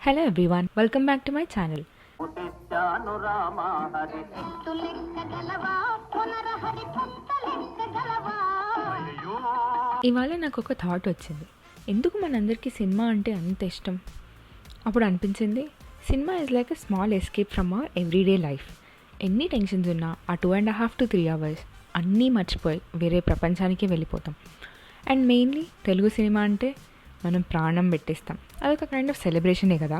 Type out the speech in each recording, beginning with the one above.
Hello everyone, welcome back to my channel. ఇవాళ నాకు ఒక థాట్ వచ్చింది. ఎందుకు మనందరికీ సినిమా అంటే అంత ఇష్టం? అప్పుడు అనిపించింది, cinema is like a small escape from our everyday life. ఎన్ని టెన్షన్స్ ఉన్నా ఆ 2.5 to 3 hours అన్నీ మర్చిపోయి వేరే ప్రపంచానికి వెళ్ళిపోతాం. అండ్ మెయిన్లీ తెలుగు సినిమా అంటే మనం ప్రాణం పెట్టేస్తాం. అదొక కైండ్ ఆఫ్ సెలబ్రేషనే కదా.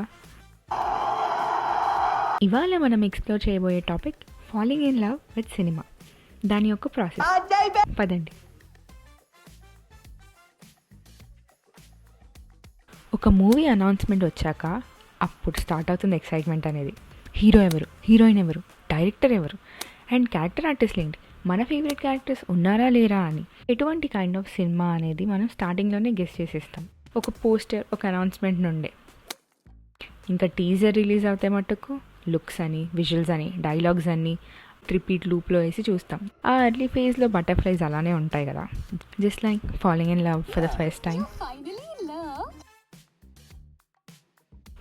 ఇవాళ మనం ఎక్స్ప్లోర్ చేయబోయే topic falling in love with cinema, దాని యొక్క ప్రాసెస్. పదండి. ఒక మూవీ అనౌన్స్మెంట్ వచ్చాక అప్పుడు స్టార్ట్ అవుతుంది ఎక్సైట్మెంట్ అనేది. హీరో ఎవరు, హీరోయిన్ ఎవరు, డైరెక్టర్ ఎవరు, అండ్ క్యారెక్టర్ ఆర్టిస్ట్లు ఏంటి, మన ఫేవరెట్ క్యారెక్టర్స్ ఉన్నారా లేరా అని. ఎటువంటి కైండ్ ఆఫ్ సినిమా అనేది మనం స్టార్టింగ్లోనే గెస్ చేసేస్తాం. ఒక పోస్టర్, ఒక అనౌన్స్మెంట్ నుండే. ఇంకా టీజర్ రిలీజ్ అవుతే మట్టుకు లుక్స్ అని, విజువల్స్ అని, డైలాగ్స్ అన్నీ రిపీట్ లూప్లో వేసి చూస్తాం. ఆ ఎర్లీ ఫేజ్లో బటర్ఫ్లైస్ అలానే ఉంటాయి కదా, just like falling in love for the first time.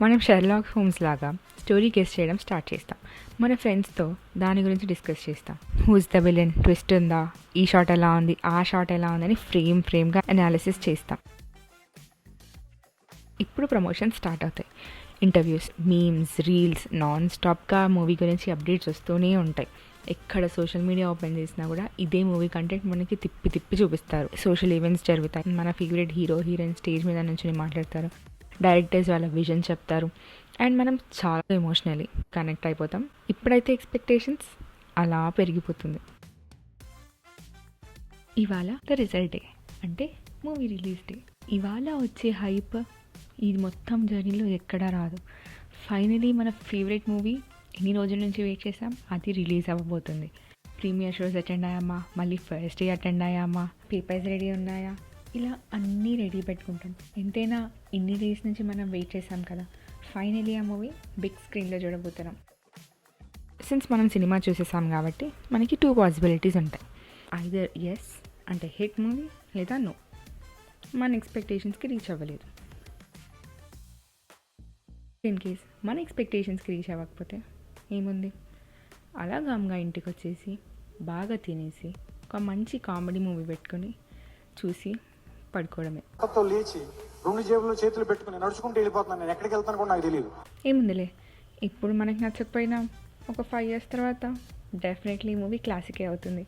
మనం షెర్లాక్ హోమ్స్ లాగా స్టోరీ గెస్ చేయడం స్టార్ట్ చేస్తాం. మన ఫ్రెండ్స్తో దాని గురించి డిస్కస్ చేస్తాం. హూస్ ద విలన్, ట్విస్ట్ ఉందా, ఈ షాట్ ఎలా ఉంది, ఆ షాట్ ఎలా ఉందని ఫ్రేమ్గా అనాలిసిస్ చేస్తాం. ఇప్పుడు ప్రమోషన్స్ స్టార్ట్ అవుతాయి. ఇంటర్వ్యూస్, మీమ్స్, రీల్స్, నాన్ స్టాప్గా మూవీ గురించి అప్డేట్స్ వస్తూనే ఉంటాయి. ఎక్కడ సోషల్ మీడియా ఓపెన్ చేసినా కూడా ఇదే మూవీ కంటెంట్ మనకి తిప్పి చూపిస్తారు. సోషల్ ఈవెంట్స్ జరుగుతాయి. మన ఫేవరెట్ హీరో, హీరోయిన్ స్టేజ్ మీద నుంచి మాట్లాడతారు. డైరెక్టర్స్ వాళ్ళ విజన్ చెప్తారు. అండ్ మనం చాలా ఎమోషనలీ కనెక్ట్ అయిపోతాం. ఇప్పుడైతే ఎక్స్పెక్టేషన్స్ అలా పెరిగిపోతుంది. ఇవాళ ద రిజల్ట్ డే, అంటే మూవీ రిలీజ్ డే. ఇవాళ వచ్చే హైప్ ఇది మొత్తం జర్నీలో ఎక్కడా రాదు. ఫైనలీ మన ఫేవరెట్ మూవీ ఎన్ని రోజుల నుంచి వెయిట్ చేసాం, అది రిలీజ్ అవ్వబోతుంది. ప్రీమియర్ షోస్ అటెండ్ అయ్యామా, మళ్ళీ ఫస్ట్ డే అటెండ్ అయ్యామా, పేపర్స్ రెడీ ఉన్నాయా, ఇలా అన్నీ రెడీ పెట్టుకుంటాం. ఎంతైనా ఇన్ని డేస్ నుంచి మనం వెయిట్ చేసాం కదా, ఫైనలీ ఆ మూవీ బిగ్ స్క్రీన్లో చూడబోతున్నాం. సిన్స్ మనం సినిమా చూసేసాం కాబట్టి మనకి 2 పాసిబిలిటీస్ ఉంటాయి. ఐదర్ ఎస్ అంటే హిట్ మూవీ, లేదా నో, మన ఎక్స్పెక్టేషన్స్కి రీచ్ అవ్వలేదు. ఇన్ కేస్ మన ఎక్స్పెక్టేషన్స్కి రీచ్ అవ్వకపోతే ఏముంది, అలా గామ్గా ఇంటికి వచ్చేసి బాగా తినేసి ఒక మంచి కామెడీ మూవీ పెట్టుకొని చూసి పడుకోవడమే. లేచి 2 జేబుల్లో చేతులు పెట్టుకుని నడుచుకుంటూ వెళ్ళిపోతున్నాను. నేను ఎక్కడికి వెళ్తాను కూడా నాకు తెలియదు. ఏముందిలే, ఇప్పుడు మనకి నచ్చకపోయినా ఒక 5 years తర్వాత డెఫినెట్లీ మూవీ క్లాసికే అవుతుంది.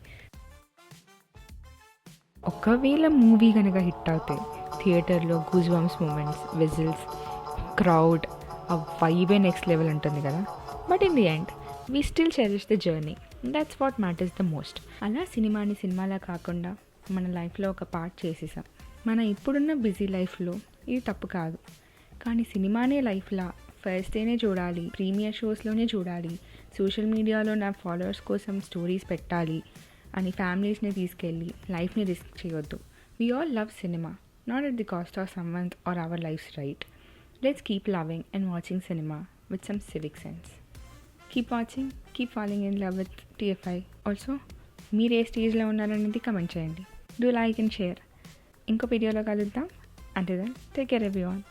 ఒకవేళ మూవీ కనుక హిట్ అవుతే థియేటర్లో goosebumps moments, whistles, crowd, ఆ వైబే నెక్స్ట్ లెవెల్ ఉంటుంది కదా. But in the end we still cherish the journey. That's what matters the most. అలా సినిమాని సినిమాలా కాకుండా మన లైఫ్లో ఒక పార్ట్ చేసేసాం. మన ఇప్పుడున్న బిజీ లైఫ్లో ఇది తప్పు కాదు, కానీ సినిమానే లైఫ్లా ఫస్ట్ డేనే చూడాలి, ప్రీమియర్ షోస్లోనే చూడాలి, సోషల్ మీడియాలో నా ఫాలోవర్స్ కోసం స్టోరీస్ పెట్టాలి అని ఫ్యామిలీస్ని తీసుకెళ్ళి లైఫ్ని రిస్క్ చేయొద్దు. We all love cinema, not at the cost of someone or our lives, right? Let's keep loving and watching cinema with some civic sense. Keep watching, keep falling in love with TFI. Also, మీరు ఏ స్టేజ్లో ఉన్నారనేది comment చేయండి. Do like and share. ఇంకో వీడియోలో కలుద్దాం. Until then, take care everyone.